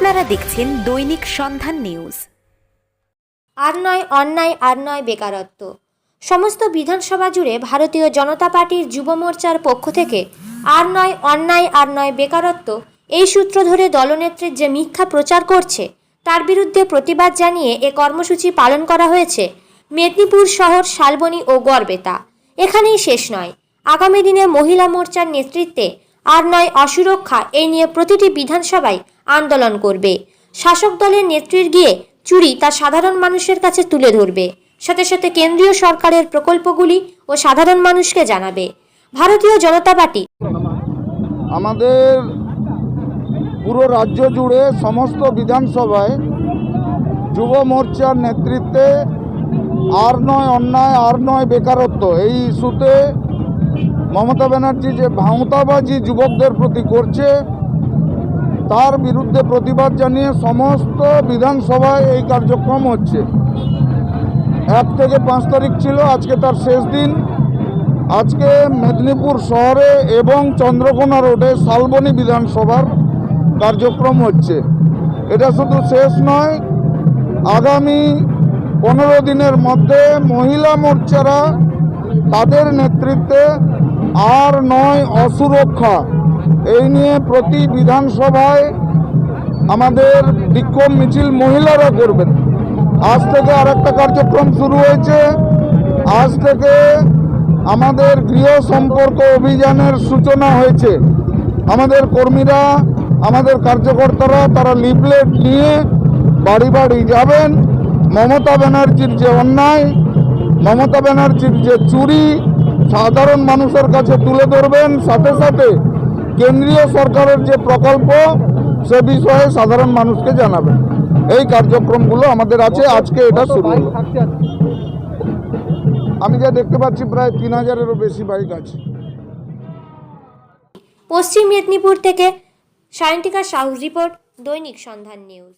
আপনারা দেখছেন দৈনিক সন্ধান নিউজ। আর নয় অন্যায়, আর নয় বেকারত্ব। সমস্ত বিধানসভা জুড়ে ভারতীয় জনতা পার্টির যুব মোর্চার পক্ষ থেকে আর নয় অন্যায়, আর নয় বেকারত্ব এই সূত্র ধরে দলনেত্রীর যে মিথ্যা প্রচার করছে তার বিরুদ্ধে প্রতিবাদ জানিয়ে এ কর্মসূচি পালন করা হয়েছে মেদিনীপুর শহর, শালবনী ও গড়বেতা। এখানেই শেষ নয়, আগামী দিনে মহিলা মোর্চার নেতৃত্বে আর নয় অসুরক্ষা এই নিয়ে প্রতিটি বিধানসভায় আন্দোলন করবে। শাসক দলের নেত্রীর গিয়ে চুরি তা সাধারণ মানুষের কাছে তুলে ধরবে, সাথে সাথে কেন্দ্রীয় সরকারের প্রকল্পগুলি ও সাধারণ মানুষকে জানাবে। ভারতীয় জনতা পার্টি আমাদের পুরো রাজ্য জুড়ে সমস্ত বিধানসভায় যুব মোর্চার নেতৃত্বে আর নয় অন্যায়, আর নয় বেকারত্ব এই ইস্যুতে মমতা ব্যানার্জি যে ভাঁওতাবাজি যুবকদের প্রতি করছে তার বিরুদ্ধে প্রতিবাদ জানিয়ে সমস্ত বিধানসভায় এই কার্যক্রম হচ্ছে। 1 থেকে 5 তারিখ ছিল, আজকে তার শেষ দিন। আজকে মেদিনীপুর শহরে এবং চন্দ্রকোনা রোডে শালবনী বিধানসভার কার্যক্রম হচ্ছে। এটা শুধু শেষ নয়, আগামী 15 দিনের মধ্যে মহিলা মোর্চারা তাদের নেতৃত্বে আর নয় অসুরক্ষা এই নিয়ে প্রতি বিধানসভায় আমাদের বিক্ষোভ মিছিল মহিলারা করবেন। আজ থেকে আরেকটা কার্যক্রম শুরু হয়েছে। আজ থেকে আমাদের গৃহ সম্পর্ক অভিযানের সূচনা হয়েছে। আমাদের কর্মীরা, আমাদের কার্যকর্তারা তারা লিফলেট নিয়ে বাড়ি বাড়ি যাবেন। মমতা ব্যানার্জির যে অন্যায়, মমতা ব্যানার্জির যে চুরি সাধারণ মানুষের কাছে তুলে ধরবেন, সাথে সাথে কেন্দ্রীয় সরকারের যে প্রকল্প সে বিষয়ে সাধারণ মানুষকে জানাবেন। এই কার্যক্রমগুলো আমাদের আছে। আজকে এটা শুরু হলো। আমি যা দেখতে পাচ্ছি প্রায় 3000-এরও বেশি বাইক আছে। পশ্চিম মেদিনীপুর থেকে সায়ন্তিকা সাহু রিপোর্ট, দৈনিক সন্ধান নিউজ।